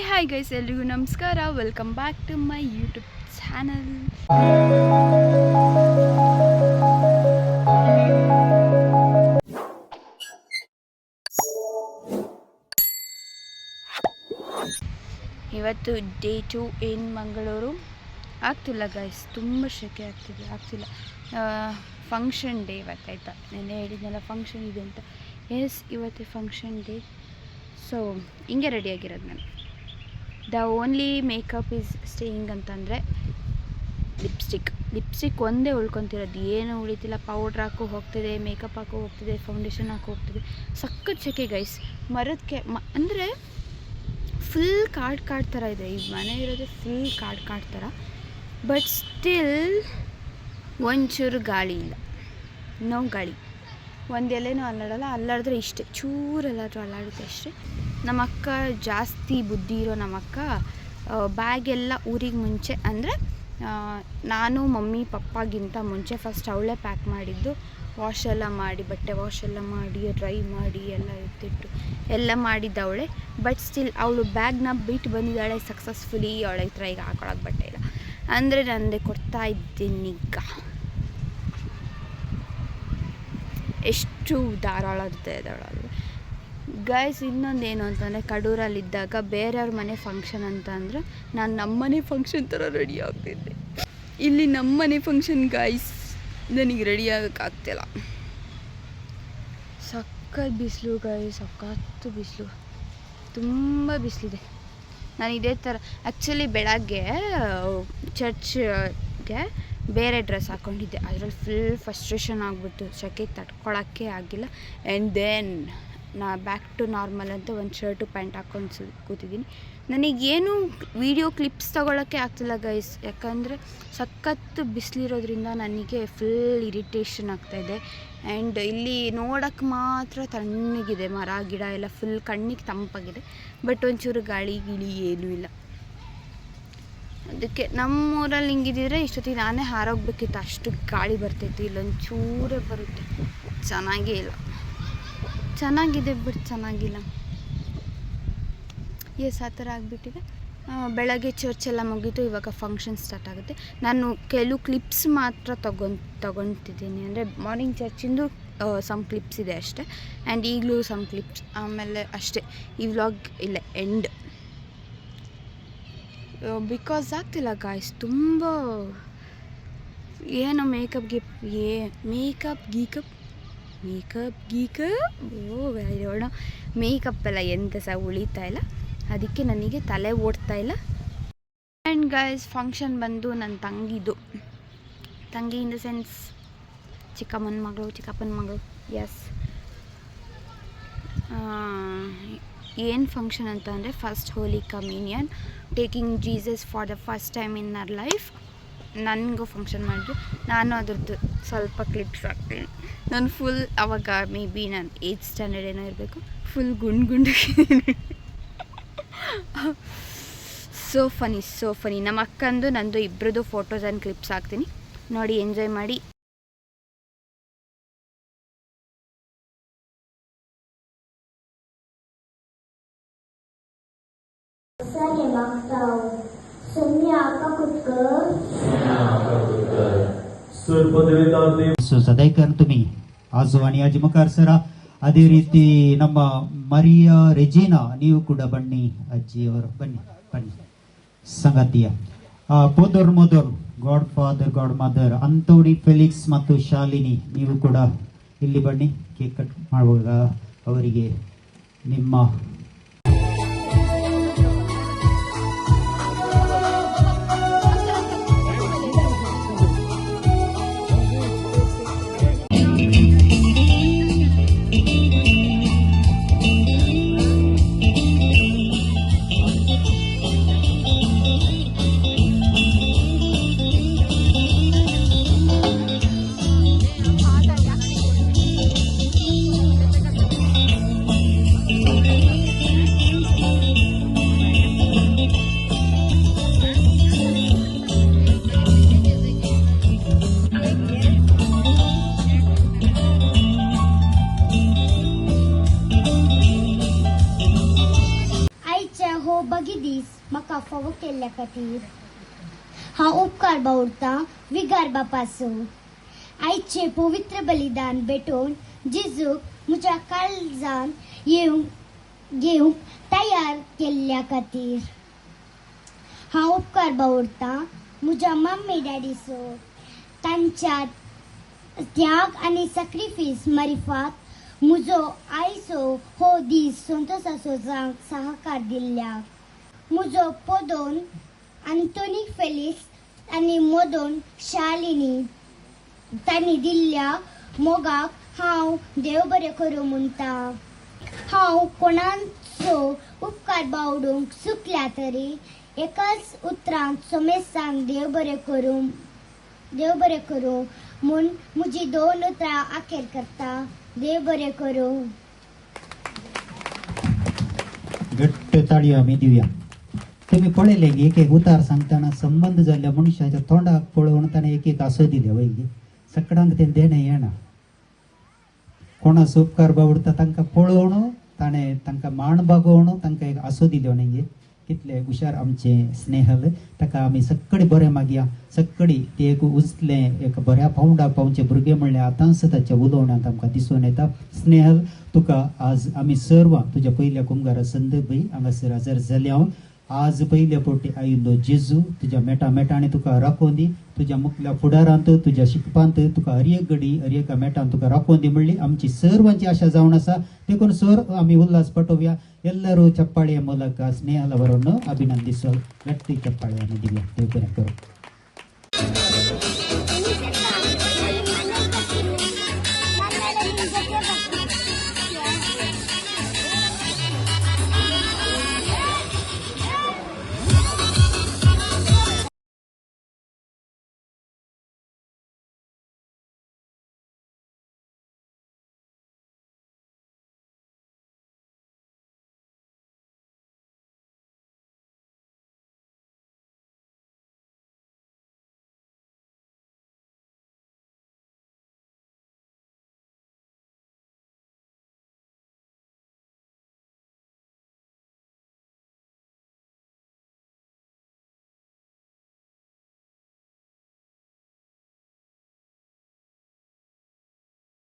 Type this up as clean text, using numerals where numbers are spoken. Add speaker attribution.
Speaker 1: Hi guys, ಎಲ್ರಿಗೂ ನಮಸ್ಕಾರ. Welcome back to my YouTube channel. ಇವತ್ತು ಡೇ 2 ಇನ್ ಮಂಗಳೂರು. ಆಗ್ತಿಲ್ಲ ಗೈಸ್, ತುಂಬ ಶೆಕೆ ಆಗ್ತಿಲ್ಲ. ಫಂಕ್ಷನ್ ಡೇ ಇವತ್ತಾಯ್ತಾ, ನೆನ್ನೆ ಹೇಳಿದ್ನಲ್ಲ ಫಂಕ್ಷನ್ ಇದೆ ಅಂತ. ಎಸ್, ಇವತ್ತೇ ಫಂಕ್ಷನ್ ಡೇ. ಸೊ ಹಿಂಗೆ ರೆಡಿಯಾಗಿರೋದು ನಾನು. The only makeup is staying ಅಂತಂದರೆ ಲಿಪ್ಸ್ಟಿಕ್ ಒಂದೇ ಉಳ್ಕೊತಿರೋದು, ಏನು ಉಳಿತಿಲ್ಲ. ಪೌಡ್ರ್ ಹಾಕೋ ಹೋಗ್ತಿದೆ, ಮೇಕಪ್ ಹಾಕೋ ಹೋಗ್ತಿದೆ, ಫೌಂಡೇಶನ್ ಹಾಕೋ ಹೋಗ್ತಿದೆ. ಸಖತ್ ಸೆಕೆ ಗೈಸ್. ಮರದಕ್ಕೆ ಅಂದರೆ ಫುಲ್ ಕಾಡ್ ಥರ ಇದೆ ಈ ಮನೆ ಇರೋದು, ಫುಲ್ ಕಾಡ್ ಥರ. ಬಟ್ ಸ್ಟಿಲ್ ಒಂಚೂರು ಗಾಳಿ ಇಲ್ಲ, ನೋ ಗಾಳಿ. ಒಂದೆಲೆನೂ ಅಲ್ಲಾಡಿದ್ರೆ ಇಷ್ಟೇ, ಚೂರೆಲ್ಲಾದರೂ ಅಲ್ಲಾಡುತ್ತೆ ಅಷ್ಟೇ. ನಮ್ಮ ಅಕ್ಕ ಜಾಸ್ತಿ ಬುದ್ಧಿ ಇರೋ ನಮ್ಮ ಅಕ್ಕ ಬ್ಯಾಗೆಲ್ಲ ಊರಿಗೆ ಮುಂಚೆ, ಅಂದರೆ ನಾನು ಮಮ್ಮಿ ಪಪ್ಪಾಗಿಂತ ಮುಂಚೆ ಫಸ್ಟ್ ಅವಳೇ ಪ್ಯಾಕ್ ಮಾಡಿದ್ದು. ವಾಶೆಲ್ಲ ಮಾಡಿ, ಬಟ್ಟೆ ವಾಶೆಲ್ಲ ಮಾಡಿ, ಡ್ರೈ ಮಾಡಿ, ಎಲ್ಲ ಎತ್ತಿಟ್ಟು ಎಲ್ಲ ಮಾಡಿದ್ದವಳೆ. ಬಟ್ ಸ್ಟಿಲ್ ಅವಳು ಬ್ಯಾಗ್ನ ಬಿಟ್ಟು ಬಂದಿದ್ದಾಳೆ ಸಕ್ಸಸ್ಫುಲಿ. ಅವಳ ಹತ್ರ ಈಗ ಹಾಕೊಳಕ್ಕೆ ಬಟ್ಟೆ ಇಲ್ಲ, ಅಂದರೆ ನಂದೇ ಕೊಡ್ತಾ ಇದ್ದೀನಿ. ಈಗ ಎಷ್ಟು ಧಾರಾಳತೆ ಇದ್ದಾಳಲ್ಲ ಗೈಸ್. ಇನ್ನೊಂದೇನು ಅಂತಂದರೆ, ಕಡೂರಲ್ಲಿದ್ದಾಗ ಬೇರೆಯವ್ರ ಮನೆ ಫಂಕ್ಷನ್ ಅಂತ ಅಂದರೆ ನಾನು ನಮ್ಮನೆ ಫಂಕ್ಷನ್ ಥರ ರೆಡಿ ಆಗ್ತಿದ್ದೆ. ಇಲ್ಲಿ ನಮ್ಮನೆ ಫಂಕ್ಷನ್ ಗೈಸ್, ನನಗೆ ರೆಡಿ ಆಗೋಕ್ಕಾಗ್ತಿಲ್ಲ. ಸಖತ್ ಬಿಸಿಲು ಗೈಸ್, ಸಖತ್ತು ಬಿಸಿಲು, ತುಂಬ ಬಿಸಿಲಿದೆ. ನಾನು ಇದೇ ಥರ ಆ್ಯಕ್ಚುಲಿ ಬೆಳಗ್ಗೆ ಚರ್ಚ್ಗೆ ಬೇರೆ ಡ್ರೆಸ್ ಹಾಕ್ಕೊಂಡಿದ್ದೆ. ಅದರಲ್ಲಿ ಫುಲ್ ಫ್ರಸ್ಟ್ರೇಷನ್ ಆಗಿಬಿಟ್ಟು ಸೆಕೆಗೆ ತಡ್ಕೊಳೋಕ್ಕೆ ಆಗಿಲ್ಲ. ಆ್ಯಂಡ್ ದೆನ್ ನಾ ಬ್ಯಾಕ್ ಟು ನಾರ್ಮಲ್ ಅಂತ ಒಂದು ಶರ್ಟು ಪ್ಯಾಂಟ್ ಹಾಕ್ಕೊಂಡು ಕೂತಿದ್ದೀನಿ. ನನಗೇನು ವೀಡಿಯೋ ಕ್ಲಿಪ್ಸ್ ತೊಗೊಳಕ್ಕೆ ಆಗ್ತಿಲ್ಲ ಗೈಸ್, ಯಾಕಂದರೆ ಸಖತ್ತು ಬಿಸಿಲಿರೋದ್ರಿಂದ ನನಗೆ ಫುಲ್ ಇರಿಟೇಷನ್ ಆಗ್ತಾಯಿದೆ. ಆ್ಯಂಡ್ ಇಲ್ಲಿ ನೋಡೋಕ್ಕೆ ಮಾತ್ರ ತಣ್ಣಗಿದೆ, ಮರ ಗಿಡ ಎಲ್ಲ ಫುಲ್ ಕಣ್ಣಿಗೆ ತಂಪಾಗಿದೆ. ಬಟ್ ಒಂಚೂರು ಗಾಳಿ ಏನೂ ಇಲ್ಲ. ಅದಕ್ಕೆ ನಮ್ಮೂರಲ್ಲಿ ಹಿಂಗಿದ್ದಿದ್ರೆ ಇಷ್ಟೊತ್ತಿಗೆ ನಾನೇ ಹಾರೋಗ್ಬೇಕಿತ್ತು, ಅಷ್ಟು ಗಾಳಿ ಬರ್ತೈತಿ. ಇಲ್ಲೊಂದು ಚೂರೇ ಬರುತ್ತೆ, ಚೆನ್ನಾಗೇ ಇಲ್ಲ. ಚೆನ್ನಾಗಿದೆ ಬಟ್ ಚೆನ್ನಾಗಿಲ್ಲ. ಎಸ್, ಆ ಥರ ಆಗಿಬಿಟ್ಟಿದೆ. ಬೆಳಗ್ಗೆ ಚರ್ಚೆಲ್ಲ ಮುಗೀತು, ಇವಾಗ ಫಂಕ್ಷನ್ ಸ್ಟಾರ್ಟ್ ಆಗುತ್ತೆ. ನಾನು ಕೆಲವು ಕ್ಲಿಪ್ಸ್ ಮಾತ್ರ ತೊಗೊತಿದ್ದೀನಿ, ಅಂದರೆ ಮಾರ್ನಿಂಗ್ ಚರ್ಚಿಂದು ಸಮ್ ಕ್ಲಿಪ್ಸ್ ಇದೆ ಅಷ್ಟೇ. ಆ್ಯಂಡ್ ಈಗಲೂ ಸಮ್ ಕ್ಲಿಪ್ಸ್, ಆಮೇಲೆ ಅಷ್ಟೇ. ಈ ವ್ಲಾಗ್ ಇಲ್ಲ ಎಂಡ್, ಬಿಕಾಸ್ ಆಗ್ತಿಲ್ಲ ಗಾಯ್ಸ್. ತುಂಬ ಏನು ಮೇಕಪ್ ಮೇಕಪ್ ಎಲ್ಲ ಎಂತ ಸಹ ಉಳಿತಾ ಇಲ್ಲ. ಅದಕ್ಕೆ ನನಗೆ ತಲೆ ಓಡ್ತಾ ಇಲ್ಲ. ಆ್ಯಂಡ್ ಗೈಸ್, ಫಂಕ್ಷನ್ ಬಂದು ನನ್ನ ತಂಗಿ ಇನ್ ದ ಸೆನ್ಸ್ ಚಿಕ್ಕಪ್ಪನ ಮಗಳು. ಎಸ್, ಏನು ಫಂಕ್ಷನ್ ಅಂತ ಅಂದರೆ first holy communion, taking Jesus for the first time in our life. ನನಗೂ ಫಂಕ್ಷನ್ ಮಾಡಿದ್ರು, ನಾನು ಅದ್ರದ್ದು ಸ್ವಲ್ಪ ಕ್ಲಿಪ್ಸ್ ಹಾಕ್ತೀನಿ. ನಾನು ಫುಲ್ ಅವಾಗ ಮೇ ಬಿ ನಾನು 8th ಸ್ಟ್ಯಾಂಡರ್ಡ್ ಏನೋ ಇರಬೇಕು, ಫುಲ್ ಗುಂಡಿದ್ದೀನಿ. ಸೋ ಫನಿ. ನಮ್ಮ ಅಕ್ಕಂದು ನಂದು ಇಬ್ಬರದು ಫೋಟೋಸ್ ಆ್ಯಂಡ್ ಕ್ಲಿಪ್ಸ್ ಹಾಕ್ತೀನಿ, ನೋಡಿ ಎಂಜಾಯ್ ಮಾಡಿ.
Speaker 2: ಸದೈಕರ್ ತುಮಿ ಆಸುವಾಣಿ ಅಜ್ಮಕಾರ್ ಸರ. ಅದೇ ರೀತಿ ನಮ್ಮ ಮರಿಯಾ ರೆಜಿನಾ, ನೀವು ಕೂಡ ಬನ್ನಿ. ಅಜ್ಜಿಯವರು ಬನ್ನಿ ಸಂಗತಿಯ ಪೋದೋರ್ ಗಾಡ್ ಫಾದರ್ ಗಾಡ್ ಮದರ್ ಅಂತೋಡಿ ಫೆಲಿಕ್ಸ್ ಮತ್ತು ಶಾಲಿನಿ, ನೀವು ಕೂಡ ಇಲ್ಲಿ ಬನ್ನಿ. ಕೇಕ್ ಕಟ್ ಮಾಡುವಾಗ ಅವರಿಗೆ ನಿಮ್ಮ
Speaker 3: बगी दीस म्हाका फोव केल्ल्या खातीर हांव उपकार बावरतां विगार बापाचो. आयचे पवित्र बलिदान भेटोवन जेजूक म्हज्या काळजान घेवंक तयार केल्ल्या खातीर हांव उपकार बावरतां म्हज्या मम्मी डॅडीचो. तांच्या त्याग आनी सॅक्रिफीस मारिफात म्हजो आयचो हो दीस संतोशाचो जावंक सहकार दिल्ल्या. म्हजो पोदोन आंतोनी फेलिक्स आनी मोदोन शालिनी तांणी दिल्ल्या मोगाक हांव देव बरें करूं म्हणटा. हांव कोणाचो उपकार बावडूंक चुकल्या तरी एकाच उतरांत सोमेसांक देव बरें करूं म्हूण म्हजी 2 उतरां आखेर करता. देव बरें करूं.
Speaker 2: घट्ट ताळयो आमी दिवया. तुम्ही पळयले की एक उतार सांगतना संबंध जाल्ल्या मनशाच्या तोंडाक पळोवन ताणें एक आसो दिले वय सगळ्यांक तें देणें येना. कोणाचो उपकार बावडटा तांकां पळोवन ताणें तांकां मान बागोवन तांकां एक आसो दिलो न्ही. कितले हुशार आमचे स्नेहल. ताका आमी सगळी बरें मागया. सगळी ती एक उंचलें एक बऱ्या पावंडा पावचे भुरगे म्हणले आतांच ताच्या उलोवण्यांत आमकां दिसून येता. स्नेहल तुका आज आमी सर्व तुज्या पयल्या कुंभारा संदर्भी हांगासर हजर जाल्या. आज पयले फावटी आयिल्लो जेजू तुज्या मेटांनी तुका राखोवन दी. तुज्या मुखल्या फुडारांत तुज्या शिकपांत तुका हर एक घडी हर एका मेटान तुका राखोवन दी म्हणली आमची सर्वांची आशा जावन आसा. देखून सर आमी उल्हास पटोवया. ಎಲ್ಲರೂ ಚಪ್ಪಾಳೆಯ ಮೂಲಕ ಸ್ನೇಹಲ ಅವರನ್ನು ಅಭಿನಂದಿಸಲು ಗಟ್ಟಿ ಚಪ್ಪಾಳೆಯನ್ನು ದಿವ್ಯ ದೇವರ ಕರು.